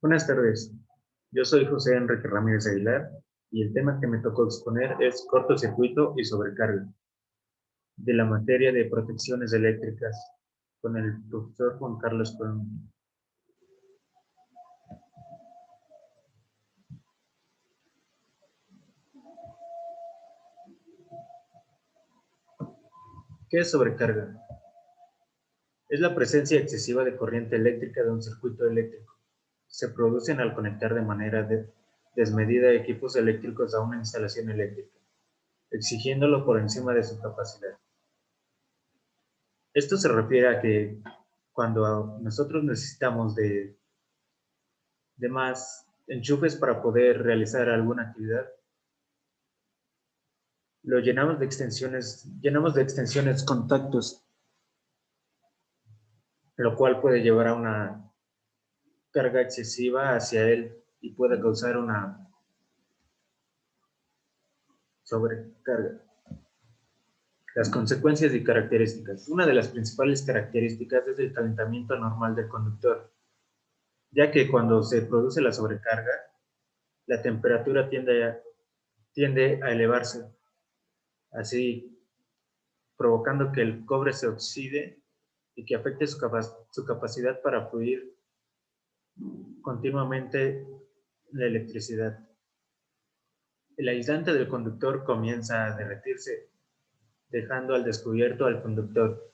Buenas tardes, yo soy José Enrique Ramírez Aguilar y el tema que me tocó exponer es cortocircuito y sobrecarga de la materia de protecciones eléctricas con el profesor Juan Carlos Colón. ¿Qué es sobrecarga? Es la presencia excesiva de corriente eléctrica de un circuito eléctrico. Se producen al conectar de manera desmedida equipos eléctricos a una instalación eléctrica, exigiéndolo por encima de su capacidad. Esto se refiere a que cuando nosotros necesitamos de más enchufes para poder realizar alguna actividad, lo llenamos de extensiones contactos, lo cual puede llevar a una carga excesiva hacia él y puede causar una sobrecarga. Las consecuencias y características. Una de las principales características es el calentamiento normal del conductor, ya que cuando se produce la sobrecarga, la temperatura tiende a elevarse, así provocando que el cobre se oxide y que afecte su capacidad para fluir continuamente la electricidad. El aislante del conductor comienza a derretirse, dejando al descubierto al conductor.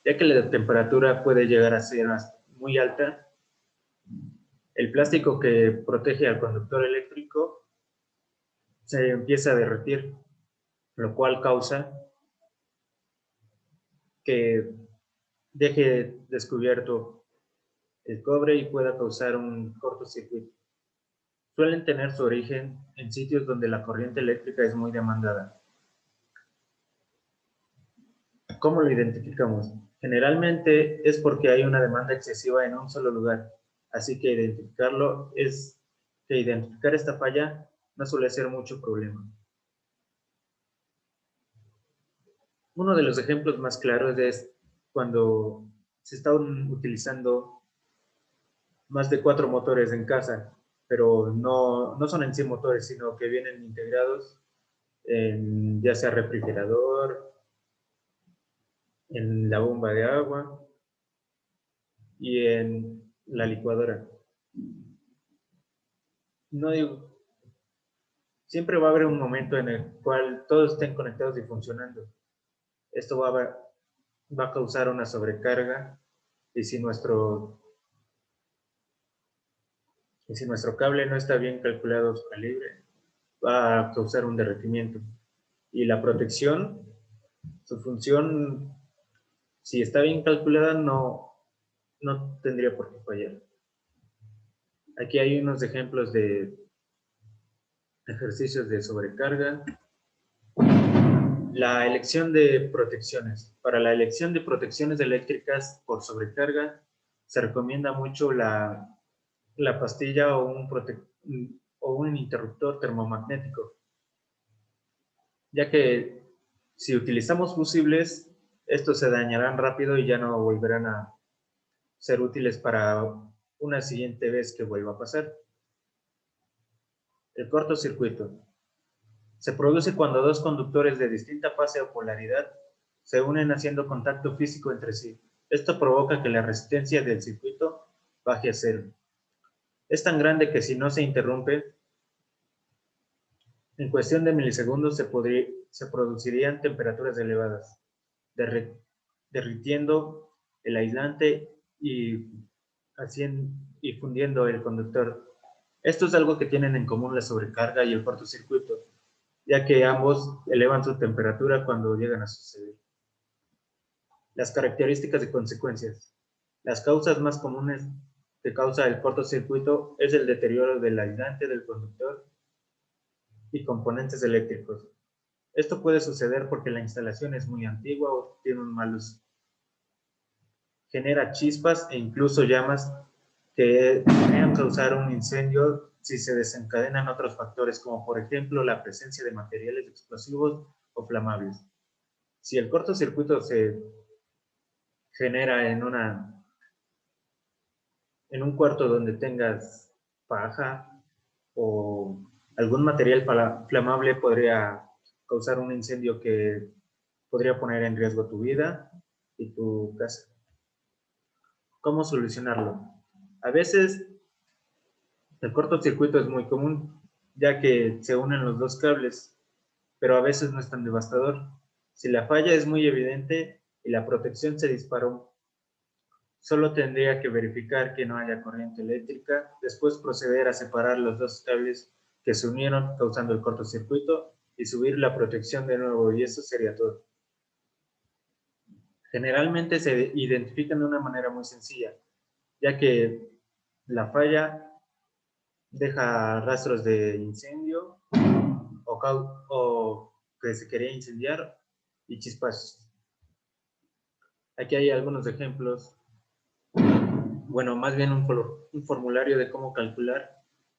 Ya que la temperatura puede llegar a ser muy alta, el plástico que protege al conductor eléctrico se empieza a derretir, lo cual causa que deje descubierto el cobre y pueda causar un cortocircuito. Suelen tener su origen en sitios donde la corriente eléctrica es muy demandada. ¿Cómo lo identificamos? Generalmente es porque hay una demanda excesiva en un solo lugar, así que identificar esta falla no suele ser mucho problema. Uno de los ejemplos más claros es cuando se están utilizando más de 4 motores en casa, pero no son en sí motores, sino que vienen integrados en ya sea refrigerador, en la bomba de agua y en la licuadora. No digo, siempre va a haber un momento en el cual todos estén conectados y funcionando. Esto va a causar una sobrecarga y si nuestro cable no está bien calculado su calibre, va a causar un derretimiento. Y la protección, su función, si está bien calculada, no tendría por qué fallar. Aquí hay unos ejemplos de ejercicios de sobrecarga. La elección de protecciones. Para la elección de protecciones eléctricas por sobrecarga, se recomienda mucho la pastilla o un interruptor termomagnético, ya que si utilizamos fusibles, estos se dañarán rápido y ya no volverán a ser útiles para una siguiente vez que vuelva a pasar. El cortocircuito. Se produce cuando dos conductores de distinta fase o polaridad se unen haciendo contacto físico entre sí. Esto provoca que la resistencia del circuito baje a cero. Es tan grande que si no se interrumpe, en cuestión de milisegundos se producirían temperaturas elevadas, derritiendo el aislante y fundiendo el conductor. Esto es algo que tienen en común la sobrecarga y el cortocircuito, ya que ambos elevan su temperatura cuando llegan a suceder. Las características y consecuencias. Las causas más comunes que causa el cortocircuito es el deterioro del aislante del conductor y componentes eléctricos. Esto puede suceder porque la instalación es muy antigua o tiene un mal uso. Genera chispas e incluso llamas que podrían causar un incendio si se desencadenan otros factores, como por ejemplo la presencia de materiales explosivos o flamables. Si el cortocircuito se genera En un cuarto donde tengas paja o algún material flamable podría causar un incendio que podría poner en riesgo tu vida y tu casa. ¿Cómo solucionarlo? A veces el cortocircuito es muy común, ya que se unen los dos cables, pero a veces no es tan devastador. Si la falla es muy evidente y la protección se disparó, solo tendría que verificar que no haya corriente eléctrica, después proceder a separar los dos cables que se unieron causando el cortocircuito y subir la protección de nuevo, y eso sería todo. Generalmente se identifican de una manera muy sencilla, ya que la falla deja rastros de incendio o que se quería incendiar y chispazos. Aquí hay algunos ejemplos, bueno, más bien un formulario de cómo calcular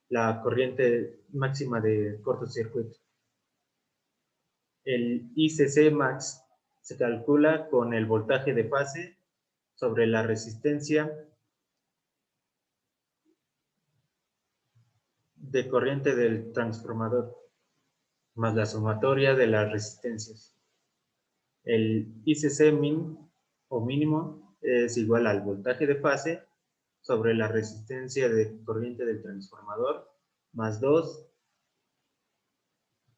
la corriente máxima de cortocircuito. El ICC max se calcula con el voltaje de fase sobre la resistencia de corriente del transformador, más la sumatoria de las resistencias. El ICC min o mínimo es igual al voltaje de fase sobre la resistencia de corriente del transformador más 2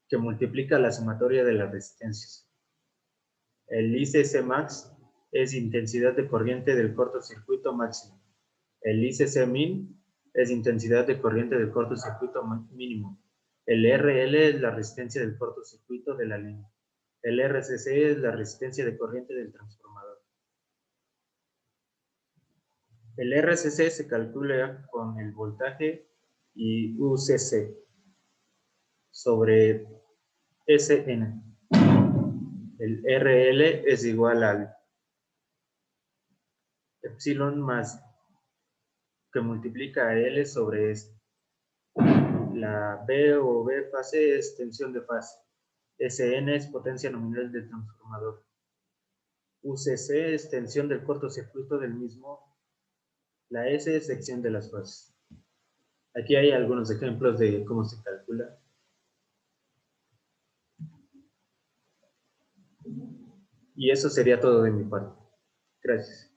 que multiplica la sumatoria de las resistencias. El ICC max es intensidad de corriente del cortocircuito máximo. El ICC min es intensidad de corriente del cortocircuito mínimo. El RL es la resistencia del cortocircuito de la línea. El RCC es la resistencia de corriente del transformador. El RCC se calcula con el voltaje y UCC sobre SN. El RL es igual al epsilon más que multiplica a L sobre S. La B o B fase es tensión de fase. SN es potencia nominal del transformador. UCC es tensión del cortocircuito del mismo. La S es sección de las fases. Aquí hay algunos ejemplos de cómo se calcula. Y eso sería todo de mi parte. Gracias.